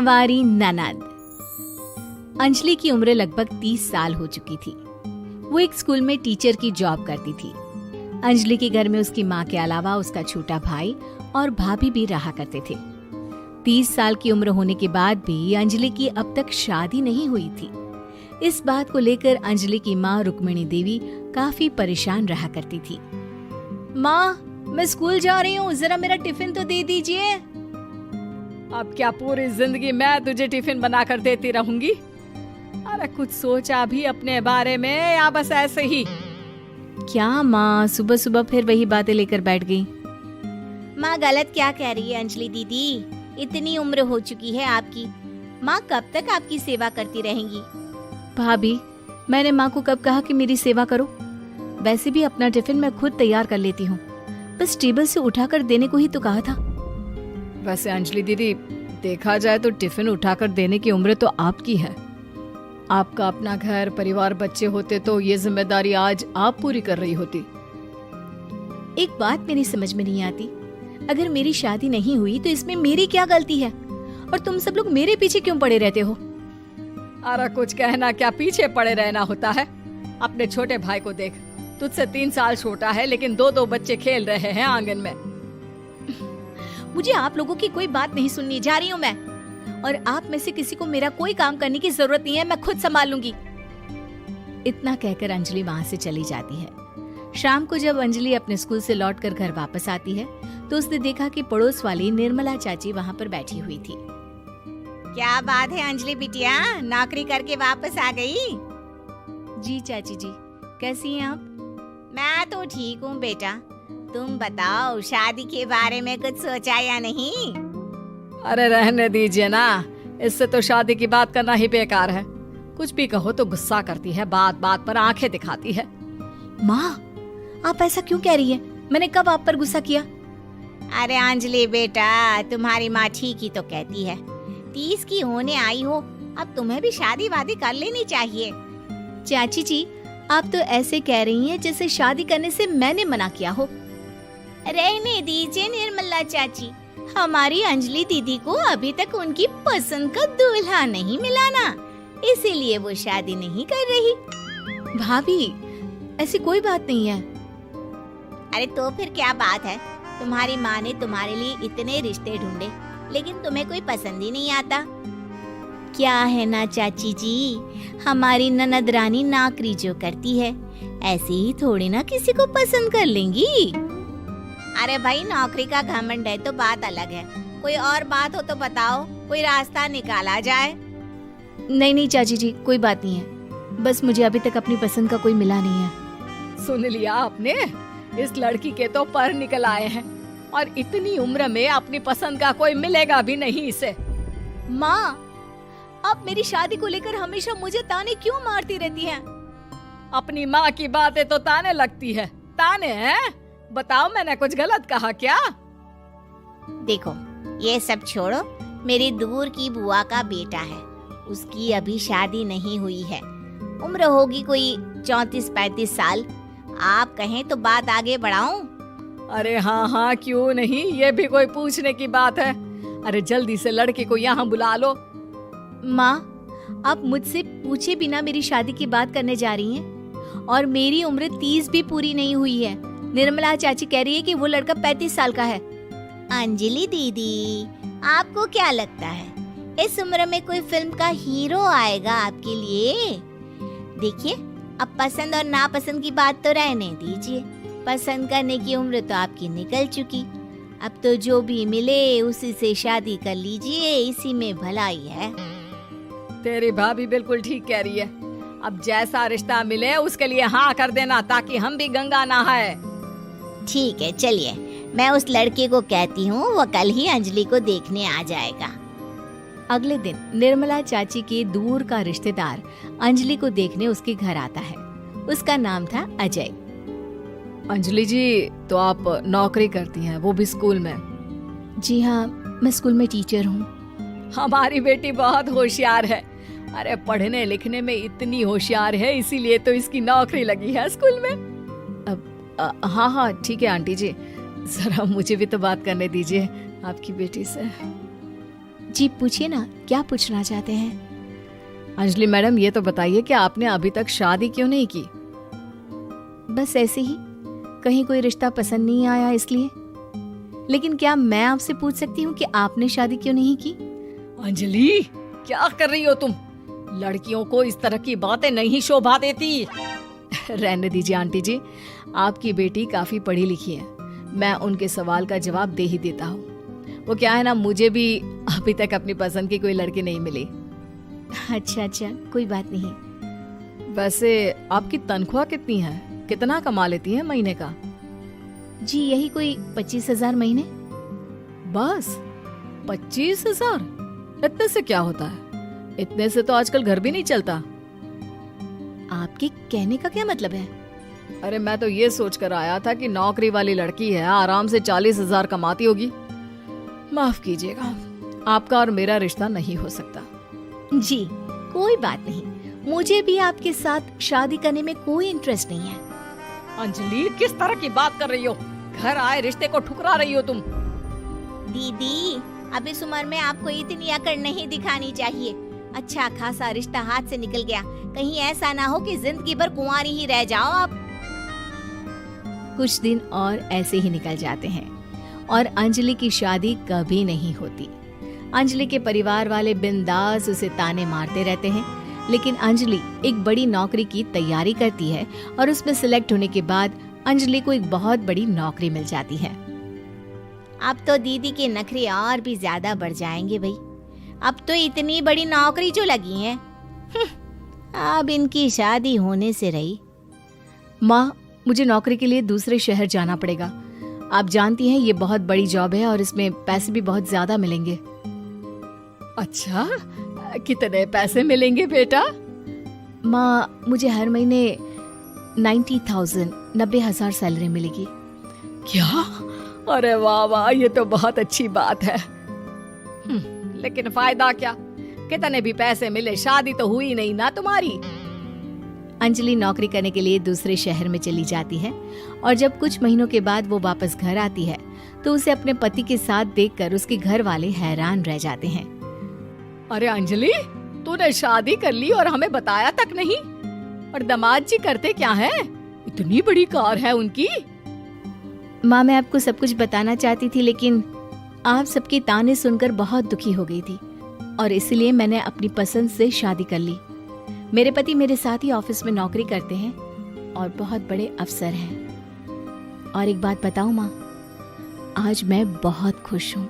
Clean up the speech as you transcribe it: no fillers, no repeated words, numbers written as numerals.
हमारी ननद। अंजलि की उम्र लगभग 30 साल हो चुकी थी। वो एक स्कूल में टीचर की जॉब करती थी। अंजलि के घर में उसकी माँ के अलावा उसका छोटा भाई और भाभी भी रहा करते थे। 30 साल की उम्र होने के बाद भी अंजलि की अब तक शादी नहीं हुई थी। इस बात को लेकर अंजलि की माँ रुक्मिणी देवी काफी परेशान रहा करती थी। माँ, मैं स्कूल जा रही हूँ, जरा मेरा टिफिन तो दे दीजिए। अब क्या पूरी जिंदगी मैं तुझे टिफिन बनाकर देती रहूंगी? अरे कुछ सोचा भी अपने बारे में या बस ऐसे ही? क्या माँ, सुबह सुबह फिर वही बातें लेकर बैठ गई। माँ गलत क्या कह रही है अंजलि दीदी? इतनी उम्र हो चुकी है आपकी, माँ कब तक आपकी सेवा करती रहेंगी? भाभी, मैंने माँ को कब कहा कि मेरी सेवा करो? वैसे भी अपना टिफिन मैं खुद तैयार कर लेती हूँ, बस टेबल से उठाकर देने को ही तो कहा था। वैसे अंजलि दीदी, देखा जाए तो टिफिन उठाकर देने की उम्र तो आपकी है। आपका अपना घर परिवार बच्चे होते तो ये जिम्मेदारी आज आप पूरी कर रही होती। एक बात मेरी समझ में नहीं आती, अगर मेरी शादी नहीं हुई तो इसमें मेरी क्या गलती है? और तुम सब लोग मेरे पीछे क्यों पड़े रहते हो? अरे कुछ कहना क्या पीछे पड़े रहना होता है? अपने छोटे भाई को देख, तुझसे 3 साल छोटा है लेकिन 2 बच्चे खेल रहे हैं आंगन में। मुझे आप लोगों की कोई बात नहीं सुननी, जा रही हूँ मैं। और आप में से किसी को मेरा कोई काम करने की जरूरत नहीं है, मैं खुद संभाल लूंगी। इतना कहकर अंजलि वहाँ से चली जाती है। शाम को जब अंजलि अपने स्कूल से लौटकर घर वापस आती है तो उसने देखा कि पड़ोस वाली निर्मला चाची वहाँ पर बैठी हुई थी। क्या बात है अंजलि बिटिया, नौकरी करके वापस आ गई? जी चाची जी, कैसी हैं आप? मैं तो ठीक हूँ बेटा, तुम बताओ शादी के बारे में कुछ सोचा या नहीं? अरे रहने दीजिए ना, इससे तो शादी की बात करना ही बेकार है। कुछ भी कहो तो गुस्सा करती है, बात बात पर आंखें दिखाती है। माँ, आप ऐसा क्यों कह रही हैं? मैंने कब आप पर गुस्सा किया? अरे अंजलि बेटा, तुम्हारी माँ ठीक ही तो कहती है। 30 की होने आई हो, अब तुम्हें भी शादी वादी कर लेनी चाहिए। चाची जी, आप तो ऐसे कह रही हैं जैसे शादी करने से मैंने मना किया हो। रहने दीजिए निर्मला चाची, हमारी अंजलि दीदी को अभी तक उनकी पसंद का दूल्हा नहीं मिला ना, इसीलिए वो शादी नहीं कर रही। भाभी, ऐसी कोई बात नहीं है। अरे तो फिर क्या बात है? तुम्हारी माँ ने तुम्हारे लिए इतने रिश्ते ढूंढे लेकिन तुम्हें कोई पसंद ही नहीं आता। क्या है ना चाची जी, हमारी ननद रानी नौकरी जो करती है ऐसे ही थोड़ी ना किसी को पसंद कर लेंगी। अरे भाई, नौकरी का घमंड है तो बात अलग है, कोई और बात हो तो बताओ, कोई रास्ता निकाला जाए। नहीं नहीं चाची जी, कोई बात नहीं है, बस मुझे अभी तक अपनी पसंद का कोई मिला नहीं है। सुन लिया आपने, इस लड़की के तो पर निकल आए हैं और इतनी उम्र में अपनी पसंद का कोई मिलेगा भी नहीं इसे। माँ, आप मेरी शादी को लेकर हमेशा मुझे ताने क्यों मारती रहती हैं? अपनी माँ की बातें तो ताने लगती है। ताने हैं? बताओ, मैंने कुछ गलत कहा क्या? देखो, ये सब छोड़ो, मेरी दूर की बुआ का बेटा है, उसकी अभी शादी नहीं हुई है, उम्र होगी कोई 34-35 साल। आप कहें तो बात आगे बढ़ाऊं? अरे हाँ हाँ, क्यों नहीं, ये भी कोई पूछने की बात है। अरे जल्दी से लड़के को यहाँ बुला लो। माँ, आप मुझसे पूछे बिना मेरी शादी की बात करने जा रही हैं और मेरी उम्र 30 भी पूरी नहीं हुई है। निर्मला चाची कह रही है कि वो लड़का 35 साल का है। अंजलि दीदी, आपको क्या लगता है इस उम्र में कोई फिल्म का हीरो आएगा आपके लिए? देखिए, अब पसंद और नापसंद की बात तो रहने दीजिए, पसंद करने की उम्र तो आपकी निकल चुकी। अब तो जो भी मिले उसी से शादी कर लीजिए, इसी में भलाई है। तेरी भाभी बिल्कुल ठीक कह रही है। अब जैसा रिश्ता मिले उसके लिए हाँ कर देना, ताकि हम भी गंगा नहाए। ठीक है, चलिए मैं उस लड़के को कहती हूँ, वो कल ही अंजलि को देखने आ जाएगा। अगले दिन निर्मला चाची के दूर का रिश्तेदार अंजलि को देखने उसके घर आता है। उसका नाम था अजय। अंजलि जी, तो आप नौकरी करती हैं, वो भी स्कूल में? जी हाँ, मैं स्कूल में टीचर हूँ। हमारी बेटी बहुत होशियार है। अरे पढ़ने लिखने में इतनी होशियार है, इसीलिए तो इसकी नौकरी लगी है स्कूल में। हाँ हाँ ठीक है आंटी जी, जरा मुझे भी तो बात करने दीजिए आपकी बेटी से। जी पूछिए ना, क्या पूछना चाहते हैं? अंजलि मैडम, ये तो बताइए कि आपने अभी तक शादी क्यों नहीं की? बस ऐसे ही, कहीं कोई रिश्ता पसंद नहीं आया इसलिए। लेकिन क्या मैं आपसे पूछ सकती हूँ कि आपने शादी क्यों नहीं की? अंजलि, क्या कर रही हो तुम? लड़कियों को इस तरह की बातें नहीं शोभा देती। रहने दीजिए आंटी जी, आपकी बेटी काफी पढ़ी लिखी है, मैं उनके सवाल का जवाब दे ही देता हूँ। वो क्या है ना, मुझे भी अभी तक अपनी पसंद की कोई लड़की नहीं मिली। अच्छा, कोई बात नहीं। वैसे आपकी तनख्वाह कितनी है? कितना कमा लेती हैं महीने का? जी यही कोई 25,000 महीने। बस 25,000? इतने से क्या होता है? इतने से तो आजकल घर भी नहीं चलता। आपके कहने का क्या मतलब है? अरे मैं तो ये सोचकर आया था कि नौकरी वाली लड़की है, आराम से 40,000 कमाती होगी। माफ कीजिएगा, आपका और मेरा रिश्ता नहीं हो सकता। जी कोई बात नहीं, मुझे भी आपके साथ शादी करने में कोई इंटरेस्ट नहीं है। अंजलि, किस तरह की बात कर रही हो? घर आए रिश्ते को ठुकरा रही हो तुम। दीदी, अब इस उम्र में आपको इतनी अकड़ नहीं दिखानी चाहिए। अच्छा खासा रिश्ता हाथ से निकल गया, कहीं ऐसा ना हो कि जिंदगी भर कुंवारी ही रह जाओ आप। कुछ दिन और ऐसे ही निकल जाते हैं और अंजलि की शादी कभी नहीं होती। अंजलि के परिवार वाले बिंदास उसे ताने मारते रहते हैं, लेकिन अंजलि एक बड़ी नौकरी की तैयारी करती है और उसमें सिलेक्ट होने के बाद अंजलि को एक बहुत बड़ी नौकरी मिल जाती है। अब तो दीदी के नखरे और भी ज्यादा बढ़ जाएंगे भाई। अब तो इतनी बड़ी नौकरी जो लगी है, अब इनकी शादी होने से रही। माँ, मुझे नौकरी के लिए दूसरे शहर जाना पड़ेगा। आप जानती हैं ये बहुत बड़ी जॉब है और इसमें पैसे भी बहुत ज्यादा मिलेंगे। अच्छा, कितने पैसे मिलेंगे बेटा? माँ, मुझे हर महीने 90,000 सैलरी मिलेगी। क्या? अरे वाह वाह, ये तो बहुत अच्छी बात है। लेकिन फायदा क्या? कितने भी पैसे मिले, शादी तो हुई नहीं ना तुम्हारी। अंजलि नौकरी करने के लिए दूसरे शहर में चली जाती है और जब कुछ महीनों के बाद वो वापस घर आती है तो उसे अपने पति के साथ देखकर उसके घर वाले हैरान रह जाते हैं। अरे अंजलि, तूने शादी कर ली और हमें बताया तक नहीं। और दामाद जी करते क्या हैं? इतनी बड़ी कार है उनकी। माँ, मैं आपको सब कुछ बताना चाहती थी, लेकिन आप सबके ताने सुनकर बहुत दुखी हो गई थी और इसलिए मैंने अपनी पसंद से शादी कर ली। मेरे पति मेरे साथ ही ऑफिस में नौकरी करते हैं और बहुत बड़े अफसर हैं। और एक बात बताऊं माँ, आज मैं बहुत खुश हूँ।